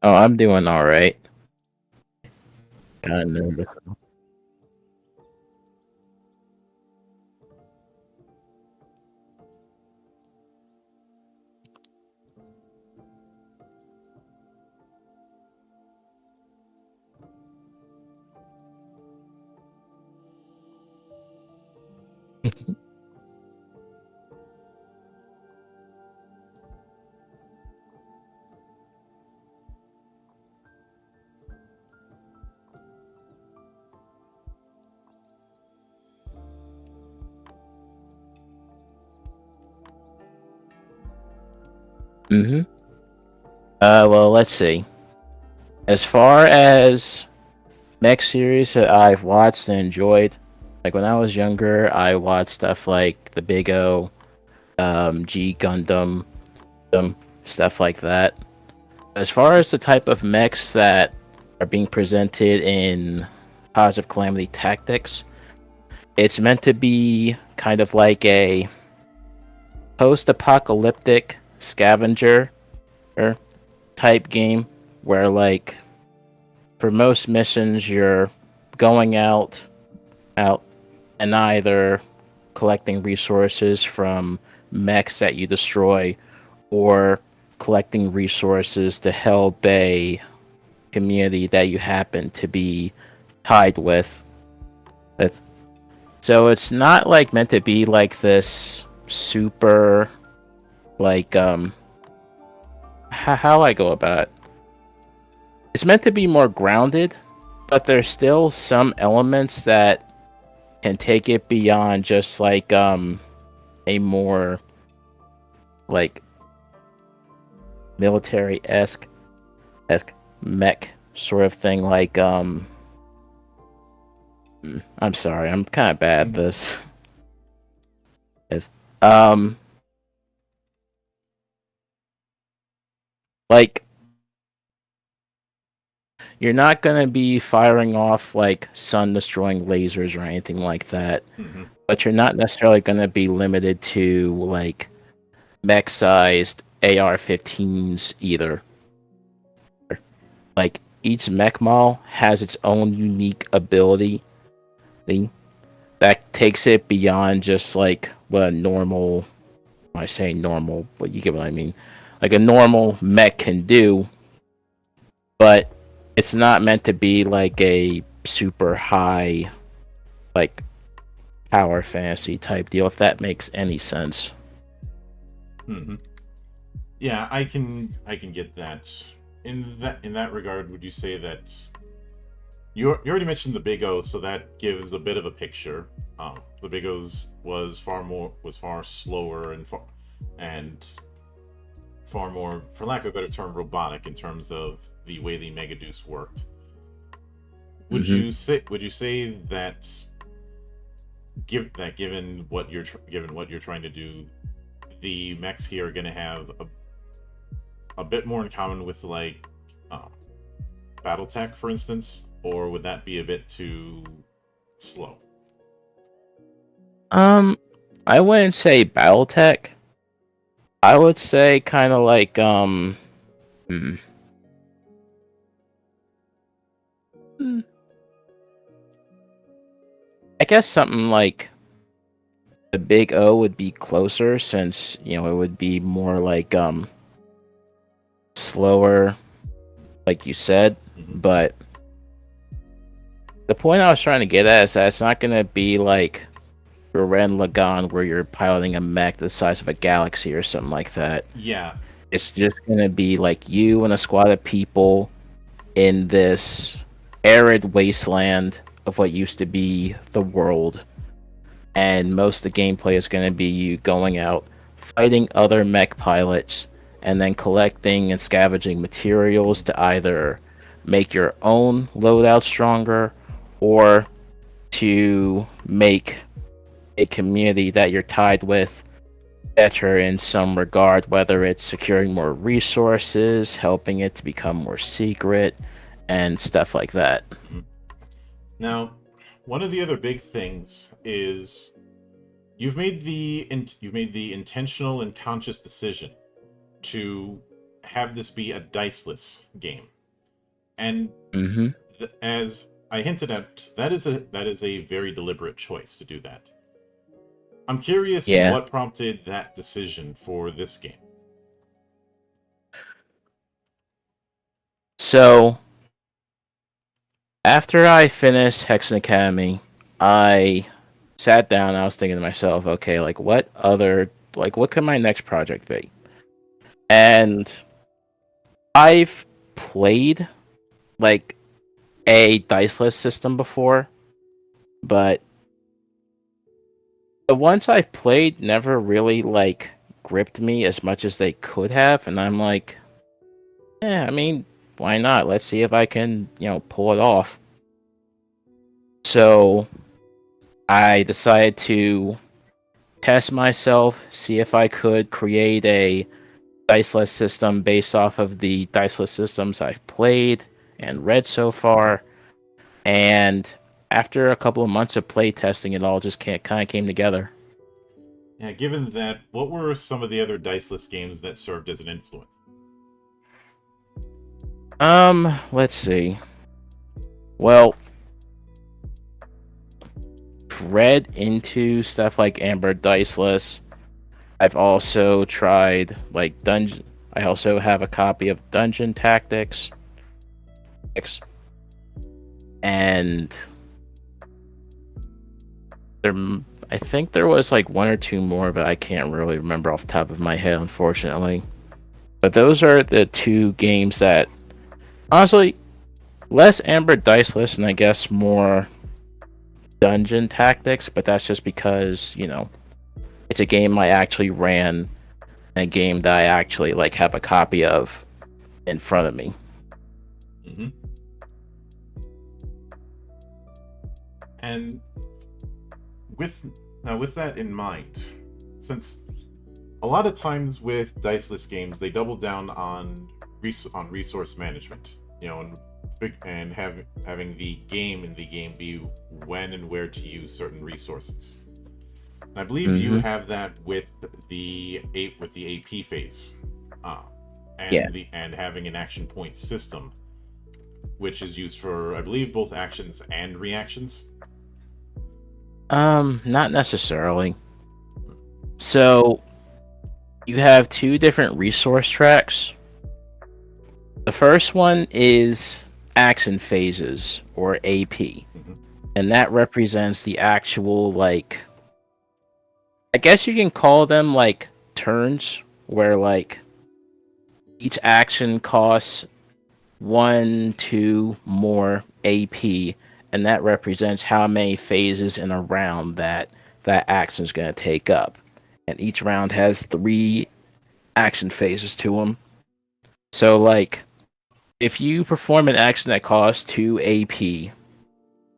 Oh, I'm doing all right. Kind of nervous. Mm-hmm. Well, let's see. As far as mech series that I've watched and enjoyed, like when I was younger, I watched stuff like the Big O, G Gundam, stuff like that. As far as the type of mechs that are being presented in Positive Calamity Tactics, it's meant to be kind of like a post-apocalyptic scavenger type game where, like, for most missions you're going out and either collecting resources from mechs that you destroy or collecting resources to help a community that you happen to be tied with. So it's not like meant to be like this super, like, how I go about it. It's meant to be more grounded, but there's still some elements that can take it beyond just like a more like military esque mech sort of thing. Like I'm sorry, I'm kind of bad at this. Is um like you're not gonna be firing off like sun destroying lasers or anything like that, but you're not necessarily gonna be limited to like mech sized AR-15s either. Like each mech model has its own unique ability thing that takes it beyond just like what a normal, when I say normal, but you get what I mean. Like a normal mech can do, but it's not meant to be like a super high like power fantasy type deal, if that makes any sense. Mm-hmm. Yeah, I can get that. In that regard, would you say that you already mentioned the Big O, so that gives a bit of a picture. The Big O's was far slower and far more, for lack of a better term, robotic in terms of the way the Mega Deuce worked. Mm-hmm. Would you say that given what you're trying to do, the mechs here are going to have a bit more in common with like uh, BattleTech, for instance, or would that be a bit too slow? Um, I wouldn't say BattleTech. I would say kind of like hmm, hmm, I guess something like the Big O would be closer since it would be more like slower, like you said. Mm-hmm. But the point I was trying to get at is that it's not gonna be like Gurren Lagann where you're piloting a mech the size of a galaxy or something like that. Yeah. It's just gonna be like you and a squad of people in this arid wasteland of what used to be the world. And most of the gameplay is going to be you going out, fighting other mech pilots, and then collecting and scavenging materials to either make your own loadout stronger or to make a community that you're tied with better in some regard, whether it's securing more resources, helping it to become more secret, and stuff like that. Mhm. Now, one of the other big things is you've made the intentional and conscious decision to have this be a diceless game. And Mm-hmm. as I hinted at, that is a very deliberate choice to do that. I'm curious Yeah. what prompted that decision for this game. So after I finished Hexen Academy, I sat down and I was thinking to myself, okay, like what could my next project be? And I've played like a diceless system before, but the ones I've played never really like gripped me as much as they could have, and I'm like, yeah, I mean, why not? Let's see if I can, pull it off. So I decided to test myself, see if I could create a diceless system based off of the diceless systems I've played and read so far. And after a couple of months of play testing, it all just kind of came together. Yeah, given that, what were some of the other diceless games that served as an influence? Let's see. Well, read into stuff like Amber Diceless. I've also tried like Dungeon. I also have a copy of Dungeon Tactics. And there, I think there was like one or two more, but I can't really remember off the top of my head, unfortunately. But those are the two games that, honestly, less Amber Diceless and I guess more Dungeon Tactics, but that's just because, it's a game I actually ran and a game that I actually like have a copy of in front of me. Mm-hmm. And with that in mind, since a lot of times with diceless games they double down on resource management, and having the game in the game be when and where to use certain resources. And I believe you have that with the AP phase, and having an action point system, which is used for, I believe, both actions and reactions. Not necessarily. So you have two different resource tracks. The first one is action phases, or AP. And that represents the actual, like, I guess you can call them like turns, where like each action costs 1, 2 more AP, and that represents how many phases in a round that action is going to take up. And each round has 3 action phases to them. So, like, if you perform an action that costs 2 AP,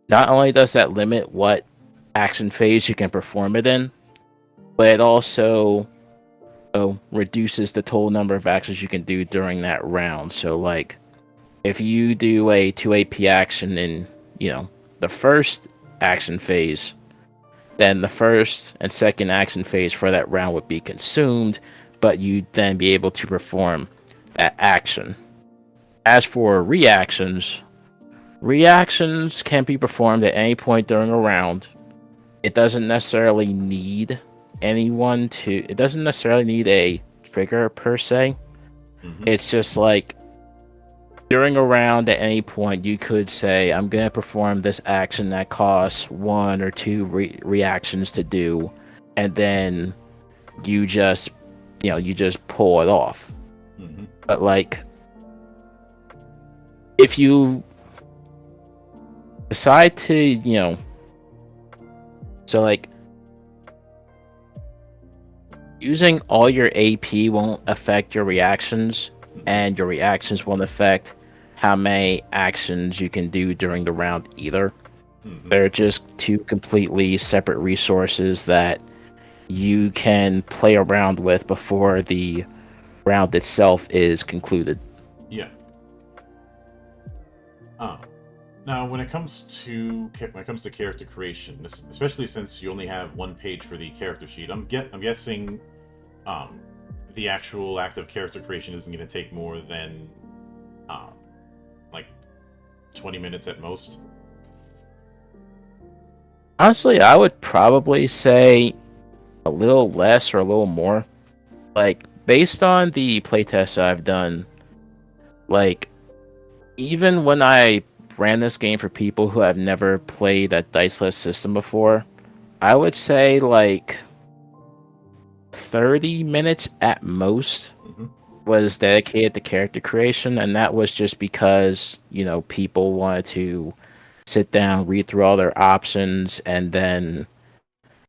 not only does that limit what action phase you can perform it in, but it also reduces the total number of actions you can do during that round. So, like, if you do a 2 AP action in, the first action phase, then the first and second action phase for that round would be consumed, but you'd then be able to perform that action. As for reactions can be performed at any point during a round. It doesn't necessarily need it doesn't necessarily need a trigger per se. It's just like, during a round at any point, you could say, I'm going to perform this action that costs 1 or 2 reactions to do, and then you just pull it off. But, like, if you decide to, so, like, using all your AP won't affect your reactions, and your reactions won't affect how many actions you can do during the round either. They're just two completely separate resources that you can play around with before the round itself is concluded. Yeah. Now, when it comes to character creation, especially since you only have 1 page for the character sheet, I'm guessing the actual act of character creation isn't going to take more than like 20 minutes at most? Honestly, I would probably say a little less or a little more. Like, based on the playtests I've done, like, even when I ran this game for people who have never played a diceless system before, I would say, like, 30 minutes at most Mm-hmm. was dedicated to character creation, and that was just because, people wanted to sit down, read through all their options, and then,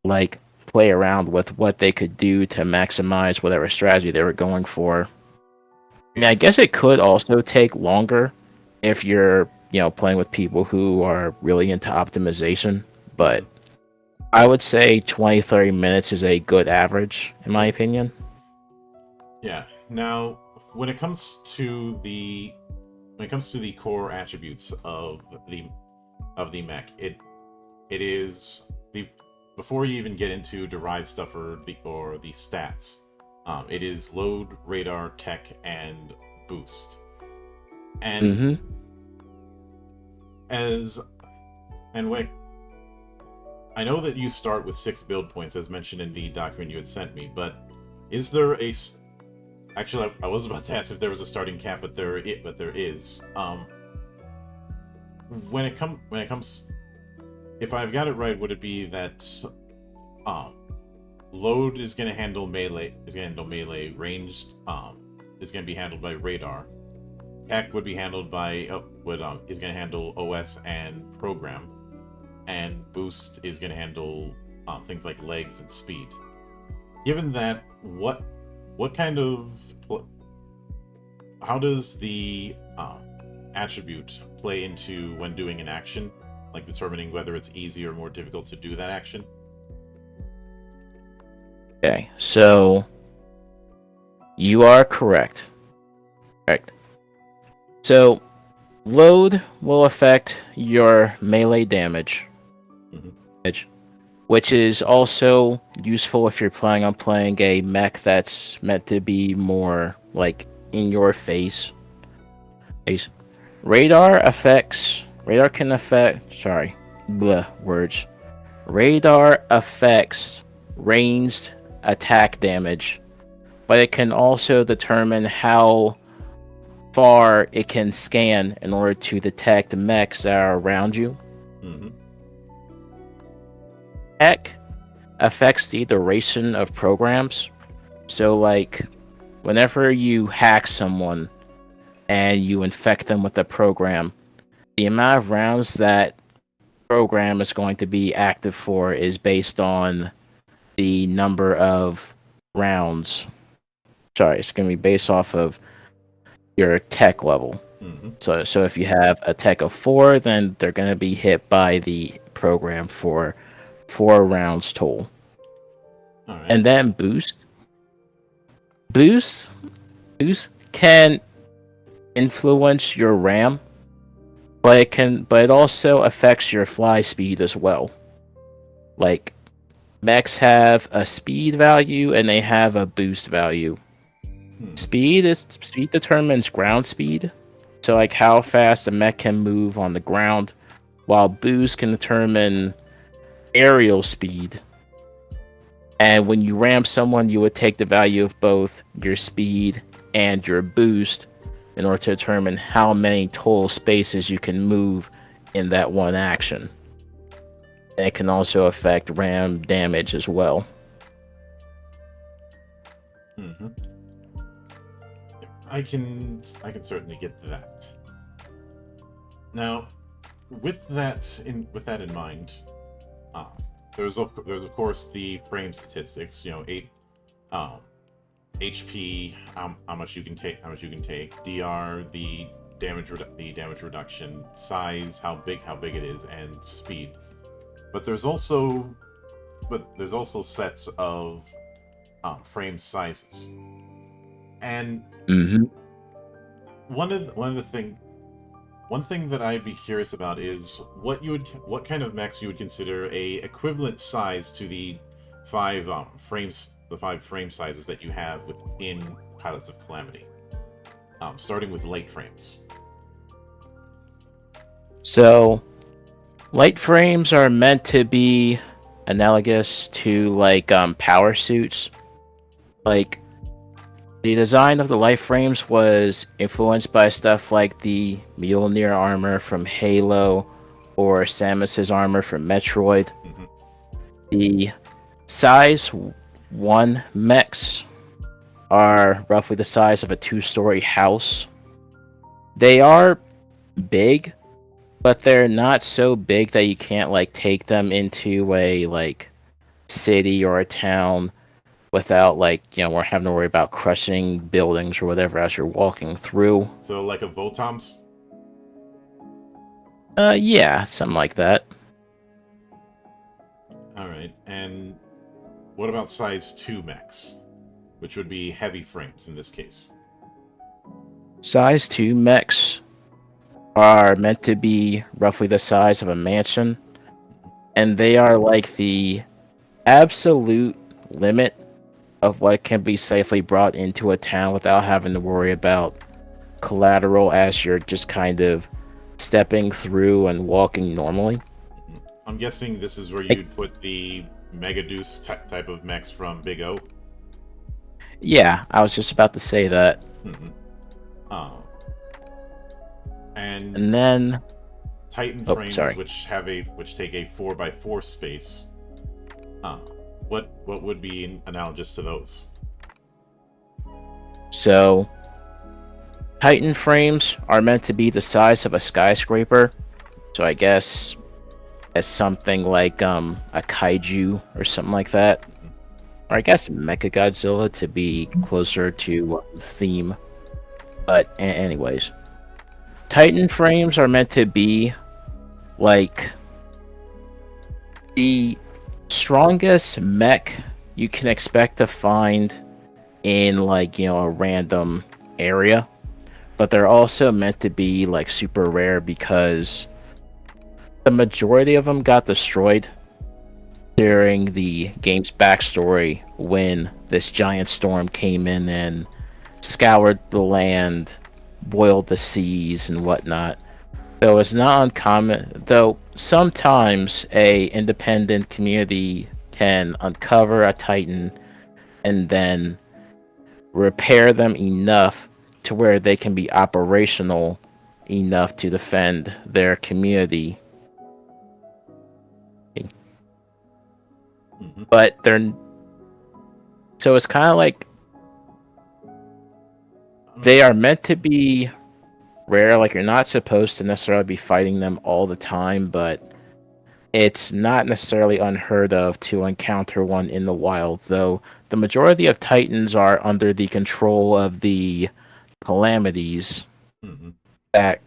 like, play around with what they could do to maximize whatever strategy they were going for. I mean, I guess it could also take longer if you're, playing with people who are really into optimization, but I would say 20, 30 minutes is a good average, in my opinion. Yeah. Now, when it comes to the core attributes of the mech, it is the before you even get into derived stuff or the stats, it is load, radar, tech, and boost. And Mm-hmm. when I know that you start with 6 build points as mentioned in the document you had sent me, but is there actually I was about to ask if there was a starting cap, but there is. When it comes, if I've got it right, would it be that load is going to handle melee, ranged is going to be handled by radar, tech would be handled by is going to handle OS and program, and boost is going to handle things like legs and speed. Given that, how does the attribute play into when doing an action, like determining whether it's easy or more difficult to do that action? Okay, so you are correct. Correct. So load will affect your melee damage, which is also useful if you're planning on playing a mech that's meant to be more like in your face. Radar can affect. Sorry, words. Radar affects ranged attack damage, but it can also determine how far it can scan in order to detect mechs that are around you. Mm-hmm. Tech affects the duration of programs. So, like, whenever you hack someone and you infect them with a program, the amount of rounds that program is going to be active for is based on the number of rounds. Sorry, it's going to be based off of your tech level. Mm-hmm. So if you have a tech of 4, then they're going to be hit by the program for 4 rounds total. All right. And then boost can influence your RAM, but it also affects your fly speed as well. Like, mechs have a speed value and they have a boost value. Speed determines ground speed, so like how fast a mech can move on the ground, while boost can determine aerial speed. And when you ram someone, you would take the value of both your speed and your boost in order to determine how many total spaces you can move in that one action. And it can also affect ram damage as well. Mm-hmm. I can certainly get that. Now, with that in mind, there's of course the frame statistics. HP, how much you can take, DR, the damage reduction, size, how big it is, and speed. But there's also sets of frame sizes. And one thing that I'd be curious about is what kind of mechs you would consider a equivalent size to the 5 frame sizes that you have within Pilots of Calamity, starting with late frames. So, light frames are meant to be analogous to like power suits. Like the design of the light frames was influenced by stuff like the Mjolnir armor from Halo or Samus's armor from Metroid. Mhm. The size 1 mechs are roughly the size of a 2-story house. They are big, but they're not so big that you can't like take them into a like city or a town without like we're having to worry about crushing buildings or whatever as you're walking through. So like a Votoms? Yeah, something like that. Alright, and what about size 2 mechs? Which would be heavy frames in this case. Size 2 mechs are meant to be roughly the size of a mansion, and they are like the absolute limit of what can be safely brought into a town without having to worry about collateral as you're just kind of stepping through and walking normally. I'm guessing this is where you'd put the Megaduce type of mechs from Big O. Yeah, I was just about to say that. And then Titan frames, which take a 4x4 space. What would be analogous to those? So, Titan frames are meant to be the size of a skyscraper. So I guess as something like a kaiju or something like that. Or I guess Mechagodzilla to be closer to theme. But anyways, Titan frames are meant to be like the strongest mech you can expect to find in like a random area, but they're also meant to be like super rare because the majority of them got destroyed during the game's backstory when this giant storm came in and scoured the land, boiled the seas and whatnot. Though it's not uncommon, though sometimes a independent community can uncover a Titan and then repair them enough to where they can be operational enough to defend their community. But so it's kind of like they are meant to be rare. Like you're not supposed to necessarily be fighting them all the time, but it's not necessarily unheard of to encounter one in the wild, though the majority of Titans are under the control of the Calamities that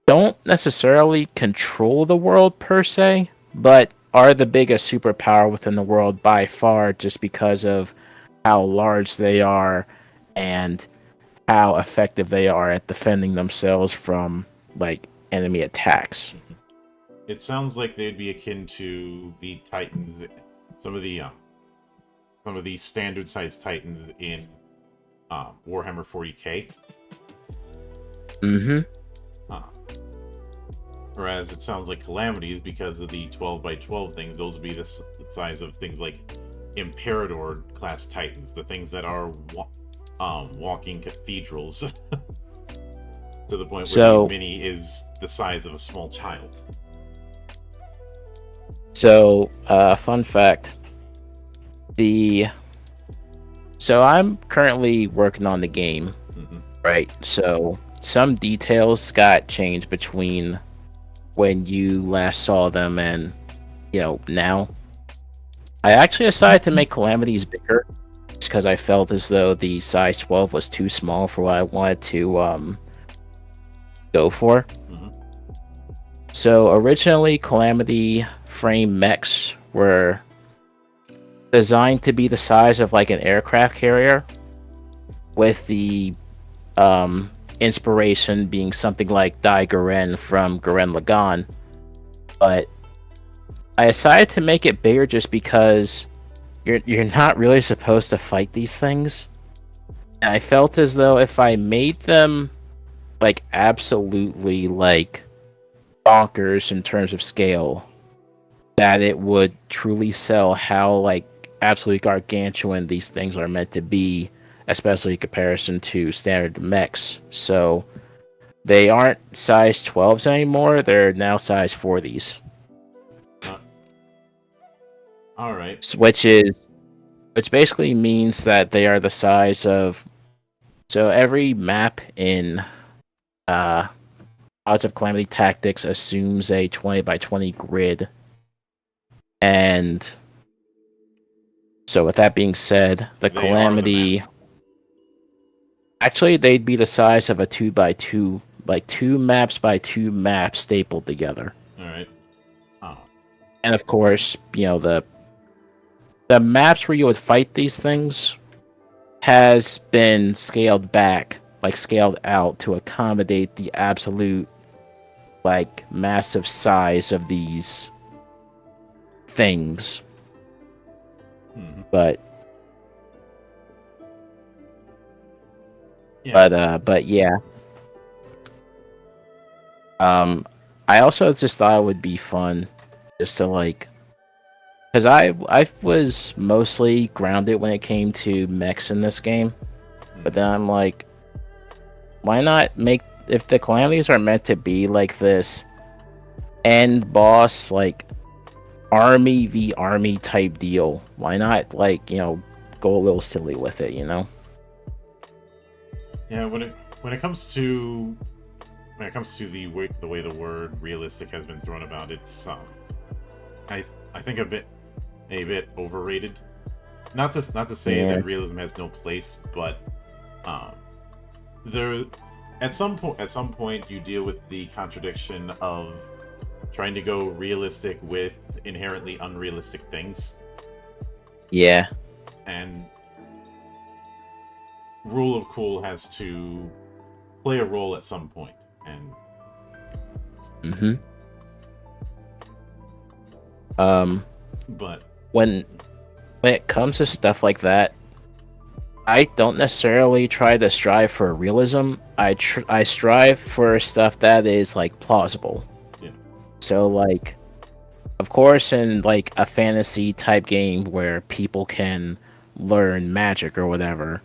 don't necessarily control the world per se, but are the biggest superpower within the world by far just because of how large they are and how effective they are at defending themselves from like enemy attacks. It sounds like they'd be akin to the Titans, some of the standard sized Titans in Warhammer 40k. Whereas it sounds like Calamities, because of the 12x12 things, those would be the size of things like Imperator class Titans, the things that are walking cathedrals to the point where the mini is the size of a small child. So, fun fact. So I'm currently working on the game, right? So some details got changed between when you last saw them and, now. I actually decided to make Calamities bigger just because I felt as though the size 12 was too small for what I wanted to go for. So originally, Calamity frame mechs were designed to be the size of like an aircraft carrier, with the inspiration being something like Dai Garen from Gurren Lagann. But I decided to make it bigger just because you're not really supposed to fight these things. And I felt as though if I made them like absolutely like bonkers in terms of scale, that it would truly sell how like absolutely gargantuan these things are meant to be, especially in comparison to standard mechs. So they aren't size 12s anymore, they're now size 40s. All right. Which basically means that they are the size of, so every map in Odds of Calamity Tactics assumes a 20 by 20 grid. And so with that being said, the They are the Calamity actually they'd be the size of a 2 by 2, like 2 maps by 2 maps stapled together. All right. Oh. And of course, the maps where you would fight these things has been scaled back, like scaled out to accommodate the absolute like massive size of these things. Mm-hmm. But yeah. I also just thought it would be fun just to like, because I was mostly grounded when it came to mechs in this game, but then I'm like, why not make, if the Calamities are meant to be like this end boss, like army v army type deal, why not like go a little silly with it, Yeah, when it comes to the way the word realistic has been thrown about, it's I think a bit overrated. Not to say that realism has no place, but there at some point you deal with the contradiction of trying to go realistic with inherently unrealistic things. Yeah. And rule of cool has to play a role at some point, and but when it comes to stuff like that, I don't necessarily try to strive for realism. I strive for stuff that is like plausible. Yeah. So like, of course, in like a fantasy type game where people can learn magic or whatever,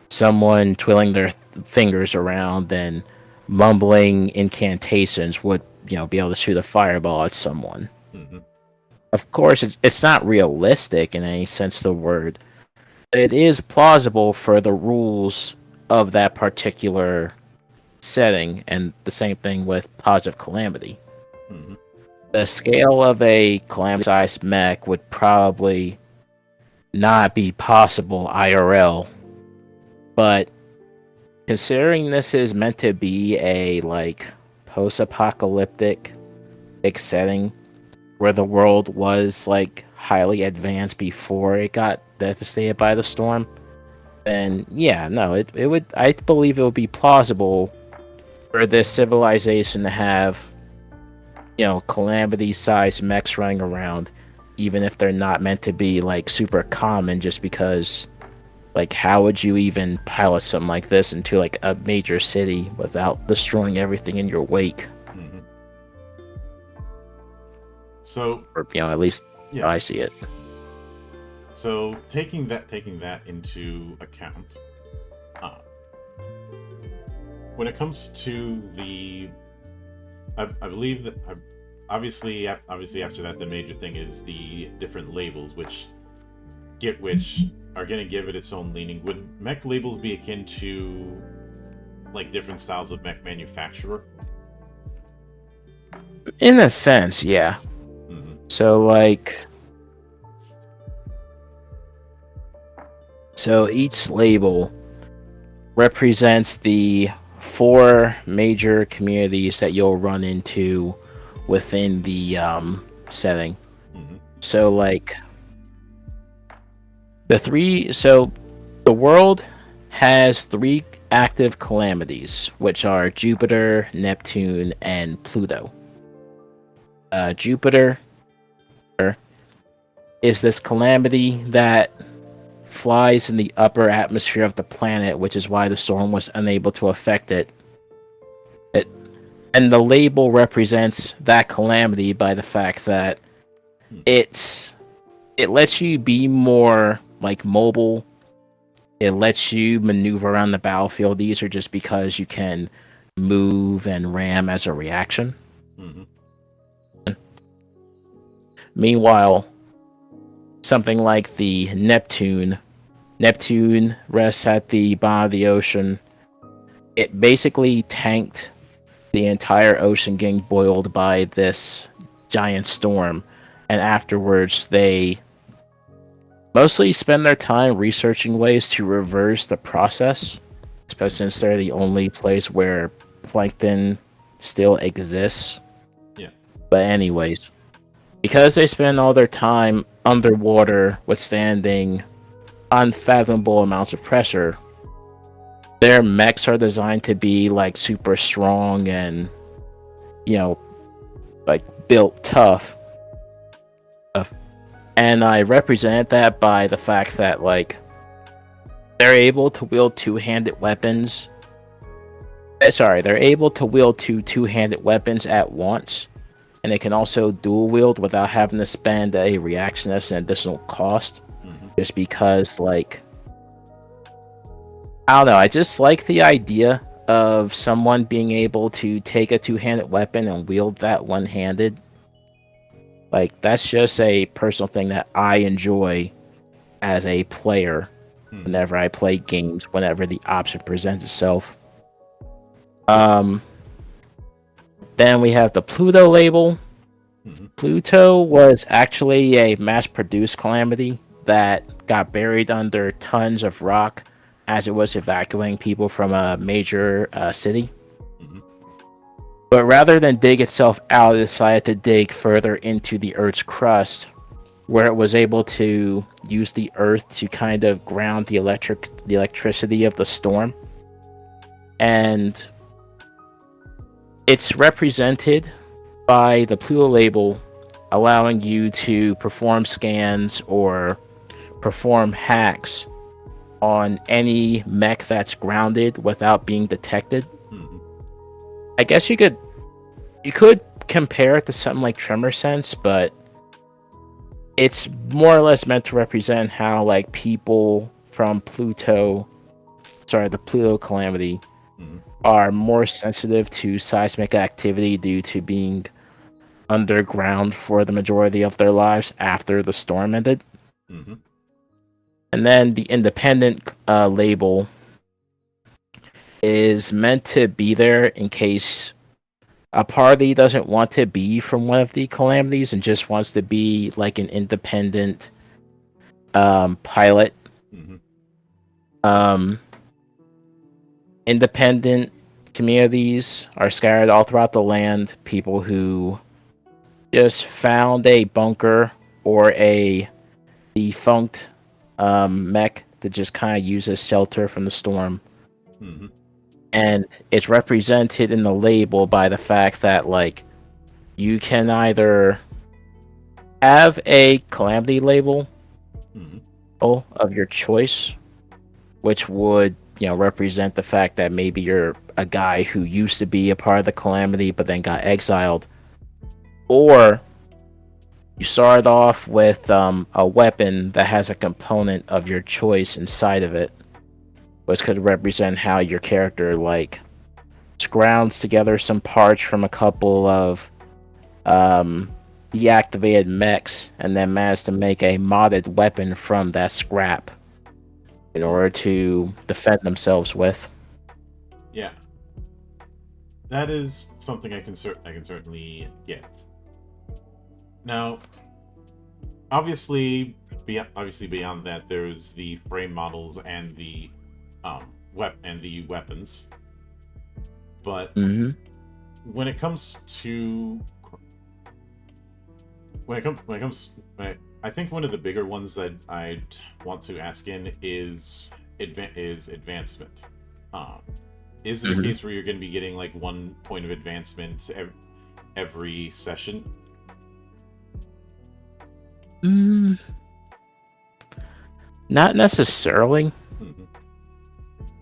someone twiddling their fingers around and mumbling incantations would be able to shoot a fireball at someone. Mm-hmm. Of course, it's not realistic in any sense of the word. It is plausible for the rules of that particular setting, and the same thing with Pods of Calamity. Mm-hmm. The scale of a Calamity-sized mech would probably not be possible IRL, but considering this is meant to be a like post-apocalyptic setting where the world was like highly advanced before it got devastated by the storm, then yeah, no, it would, I believe it would be plausible for this civilization to have Calamity-sized mechs running around, even if they're not meant to be like super common, just because like how would you even pilot something like this into like a major city without destroying everything in your wake? Mm-hmm. So, or at least I see it. So taking that into account, when it comes to the, I believe that obviously after that, the major thing is the different labels which are going to give it its own leaning. Would mech labels be akin to like different styles of mech manufacturer? In a sense, yeah. Mm-hmm. So each label represents the 4 major communities that you'll run into within the setting. Mm-hmm. So like the world has 3 active calamities, which are Jupiter, Neptune, and Pluto. Jupiter is this calamity that flies in the upper atmosphere of the planet, which is why the storm was unable to affect it. And the label represents that calamity by the fact that it lets you be more like mobile. It lets you maneuver around the battlefield. These are just because you can move and ram as a reaction. Mm-hmm. Meanwhile, something like the Neptune rests at the bottom of the ocean. It basically tanked the entire ocean getting boiled by this giant storm, and afterwards they mostly spend their time researching ways to reverse the process, especially since they're the only place where plankton still exists. Yeah. But anyways, because they spend all their time underwater withstanding unfathomable amounts of pressure, their mechs are designed to be like super strong and, like built tough. And I represent that by the fact that like they're able to wield two-handed weapons. They're able to wield two-handed weapons at once, and they can also dual wield without having to spend a reaction as an additional cost. Just because, like, I don't know, I just like the idea of someone being able to take a two-handed weapon and wield that one-handed. Like, that's just a personal thing that I enjoy as a player whenever I play games, whenever the option presents itself. Then we have the Pluto label. Pluto was actually a mass-produced calamity that got buried under tons of rock as it was evacuating people from a major city. But rather than dig itself out, it decided to dig further into the Earth's crust, where it was able to use the Earth to kind of ground the electricity of the storm. And it's represented by the Pluto label, allowing you to perform scans or perform hacks on any mech that's grounded without being detected. I guess you could compare it to something like Tremor Sense, but it's more or less meant to represent how like people from the Pluto calamity are more sensitive to seismic activity due to being underground for the majority of their lives after the storm ended. And then the independent label is meant to be there in case a party doesn't want to be from one of the calamities and just wants to be like an independent pilot. Independent communities are scattered all throughout the land. People who just found a bunker or a defunct mech to just kind of use as shelter from the storm. And it's represented in the label by the fact that like you can either have a calamity label of your choice, which would represent the fact that maybe you're a guy who used to be a part of the calamity but then got exiled, or you start off with a weapon that has a component of your choice inside of it, which could represent how your character like scrounds together some parts from a couple of deactivated mechs and then managed to make a modded weapon from that scrap in order to defend themselves with. Yeah, that is something I can certainly get. Now, obviously beyond that, there's the frame models and the weapons. But when it comes to I think one of the bigger ones that I'd want to ask in is advancement. Is it a case where you're going to be getting like 1 point of advancement every session? Not necessarily.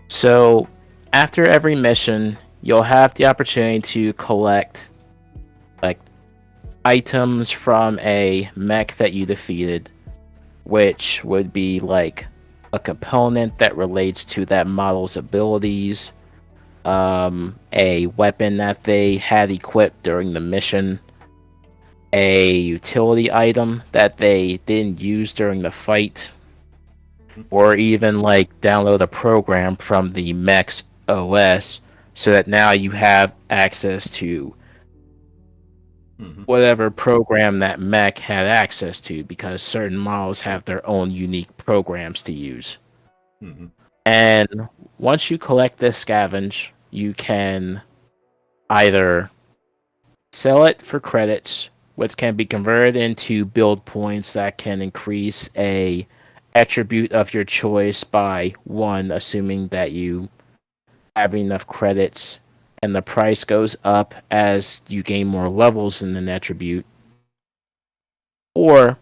So after every mission, you'll have the opportunity to collect like items from a mech that you defeated, which would be like a component that relates to that model's abilities, a weapon that they had equipped during the mission, a utility item that they didn't use during the fight, or even like download a program from the mech's OS so that now you have access to whatever program that mech had access to, because certain models have their own unique programs to use. And once you collect this scavenge, you can either sell it for credits, which can be converted into build points that can increase a attribute of your choice by 1, assuming that you have enough credits, and the price goes up as you gain more levels in an attribute. Or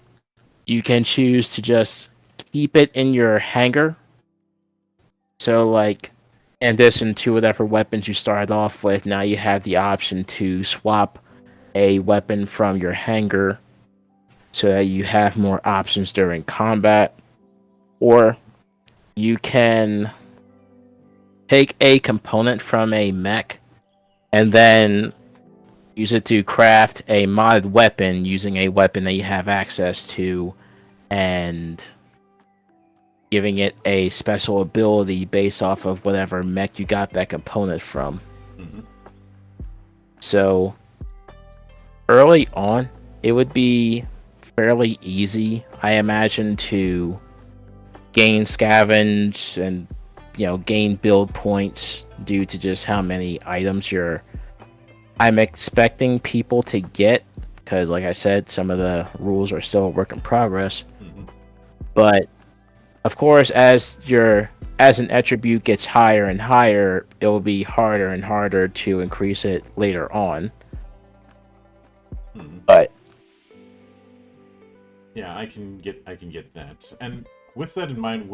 you can choose to just keep it in your hangar. So, like, in addition to whatever weapons you started off with, now you have the option to swap a weapon from your hangar so that you have more options during combat. Or you can take a component from a mech and then use it to craft a modded weapon using a weapon that you have access to, and giving it a special ability based off of whatever mech you got that component from. So early on, it would be fairly easy, I imagine, to gain scavenge and gain build points due to just how many items I'm expecting people to get, because like I said, some of the rules are still a work in progress. But of course, as an attribute gets higher and higher, it will be harder and harder to increase it later on. But yeah, I can get that. And with that in mind,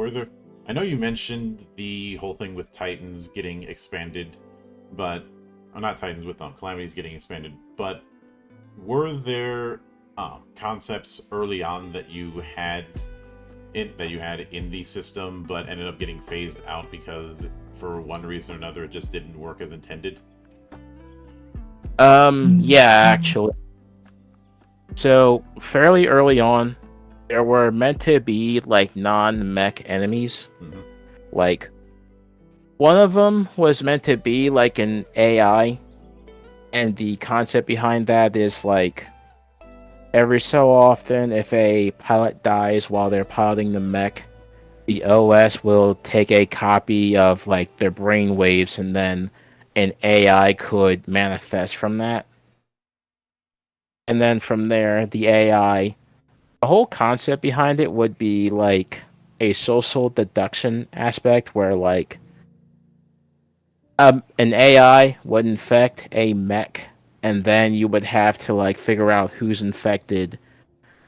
I know you mentioned the whole thing with Titans getting expanded, but not Titans, with Calamities getting expanded, but were there concepts early on that you had in the system but ended up getting phased out because for one reason or another it just didn't work as intended? Yeah, actually. So fairly early on, there were meant to be like non-mech enemies. Like, one of them was meant to be like an AI, and the concept behind that is like, every so often, if a pilot dies while they're piloting the mech, the OS will take a copy of like their brain waves, and then an AI could manifest from that. And then from there, the whole concept behind it would be like a social deduction aspect where like an AI would infect a mech, and then you would have to like figure out who's infected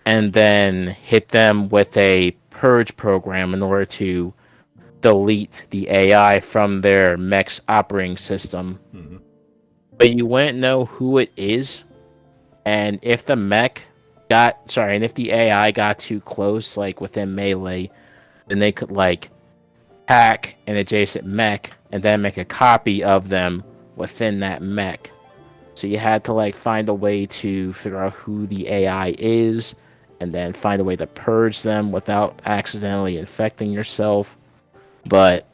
and then hit them with a purge program in order to delete the AI from their mech's operating system. But you wouldn't know who it is, and if the AI got too close, like within melee, then they could like hack an adjacent mech and then make a copy of them within that mech. So you had to like find a way to figure out who the AI is, and then find a way to purge them without accidentally infecting yourself. But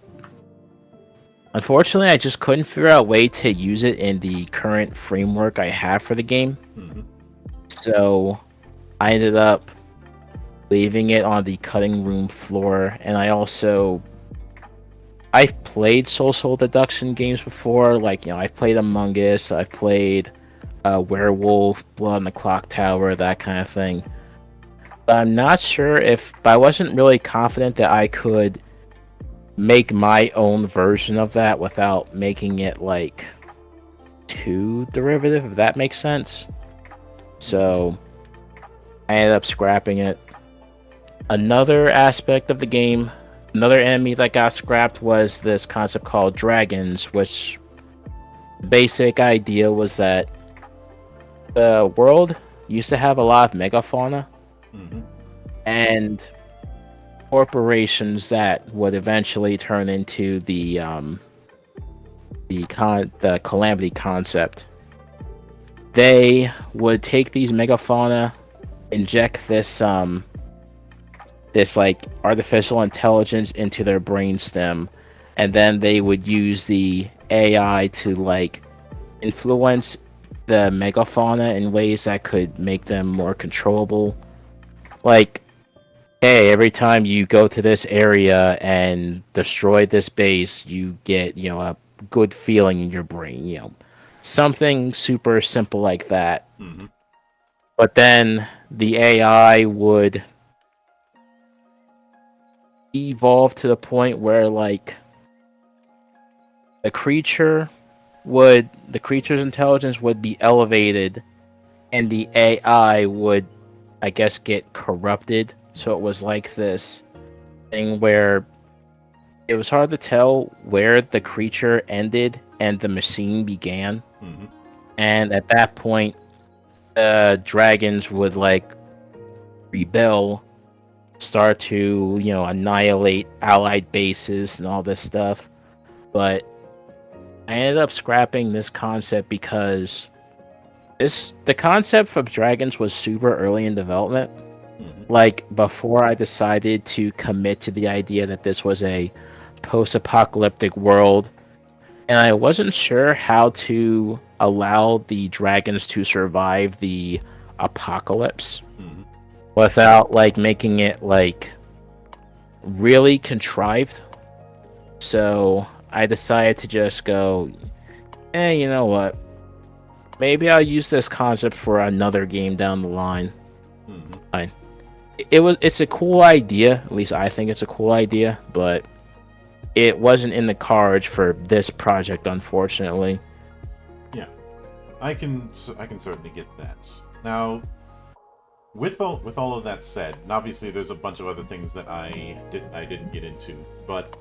unfortunately, I just couldn't figure out a way to use it in the current framework I have for the game. So I ended up leaving it on the cutting room floor, and I've played social deduction games before, like, I've played Among Us, I've played Werewolf, Blood on the Clock Tower, that kind of thing. But I'm not sure but I wasn't really confident that I could make my own version of that without making it, like, too derivative, if that makes sense. So I ended up scrapping it. Another aspect of the game, another enemy that got scrapped was this concept called dragons, which basic idea was that the world used to have a lot of megafauna Mm-hmm. and corporations that would eventually turn into the Calamity concept. They would take these megafauna, inject this like artificial intelligence into their brainstem, and then they would use the AI to like influence the megafauna in ways that could make them more controllable. Like, hey, every time you go to this area and destroy this base, you get, a good feeling in your brain, something super simple like that. Mm-hmm. But then the AI would evolve to the point where like the creature's intelligence would be elevated and the AI would, I guess, get corrupted. So it was like this thing where it was hard to tell where the creature ended and the machine began. Mm-hmm. And at that point, the dragons would like rebel, start to, annihilate allied bases and all this stuff. But I ended up scrapping this concept because the concept of dragons was super early in development. Mm-hmm. Like before I decided to commit to the idea that this was a post-apocalyptic world, and I wasn't sure how to allow the dragons to survive the apocalypse Mm-hmm. without like making it like really contrived. So I decided to just go, you know what? Maybe I'll use this concept for another game down the line. Mm-hmm. It's a cool idea, at least I think it's a cool idea, but it wasn't in the cards for this project, unfortunately. Yeah, I can certainly get that. Now, with all of that said, and obviously there's a bunch of other things that I didn't get into, but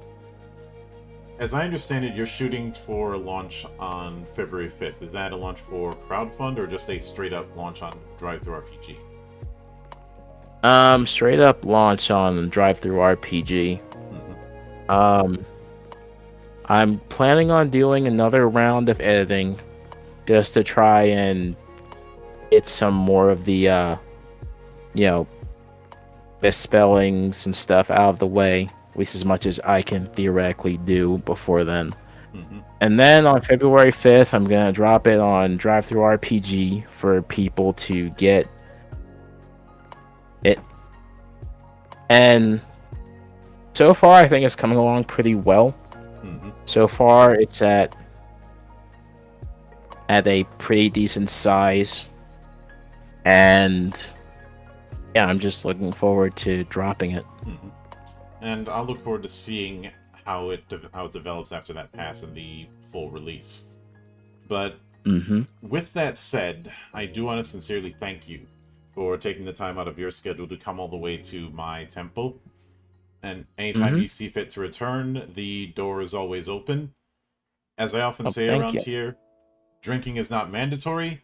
as I understand it, you're shooting for a launch on February 5th. Is that a launch for crowdfund or just a straight up launch on DriveThruRPG? Straight up launch on DriveThruRPG. Mm-hmm. I'm planning on doing another round of editing just to try and get some more of the misspellings and stuff out of the way, at least as much as I can theoretically do before then. Mm-hmm. And then on February 5th, I'm going to drop it on DriveThruRPG for people to get it. And so far, I think it's coming along pretty well. Mm-hmm. So far, it's at a pretty decent size. And yeah, I'm just looking forward to dropping it. Mm-hmm. And I'll look forward to seeing how it develops after that pass and the full release. But with that said, I do want to sincerely thank you for taking the time out of your schedule to come all the way to my temple. And anytime you see fit to return, the door is always open. As I often say around here, drinking is not mandatory,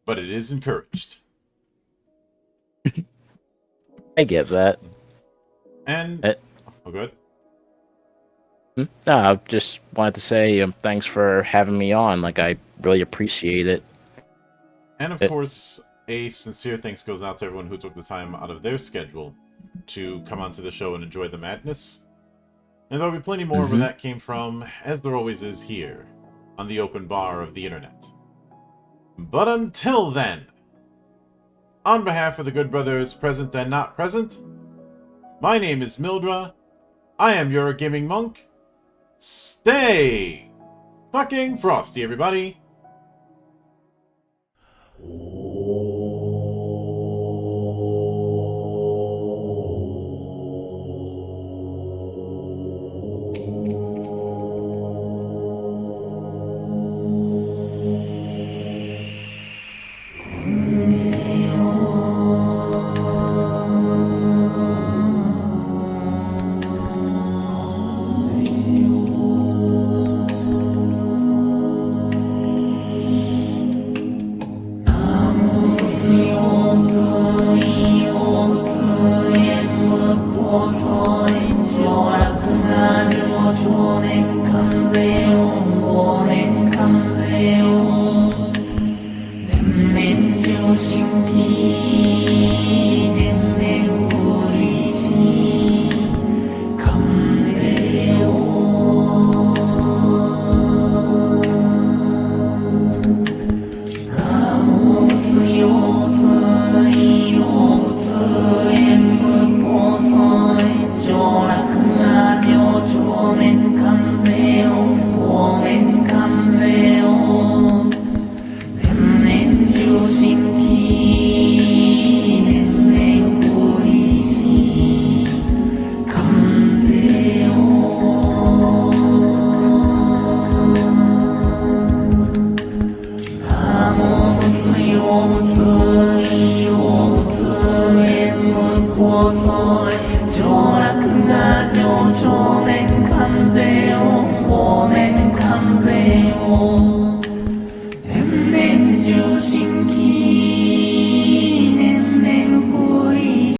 but it is encouraged. I get that. And oh, good. No, I just wanted to say thanks for having me on. Like, I really appreciate it. And of course, a sincere thanks goes out to everyone who took the time out of their schedule to come onto the show and enjoy the madness. And there'll be plenty more where that came from, as there always is here, on the open bar of the internet. But until then, on behalf of the good brothers present and not present, my name is Mildra, I am your gaming monk. Stay fucking frosty, everybody! 関税を忘年関税を年々上新規年々売りし関税をナモ仏用物異用物演武法尊上洛が上長年関税を忘年関税を年々上新規年々売りし関税をナモ仏用物異用物演武法尊上洛が上長年関税を忘年関税を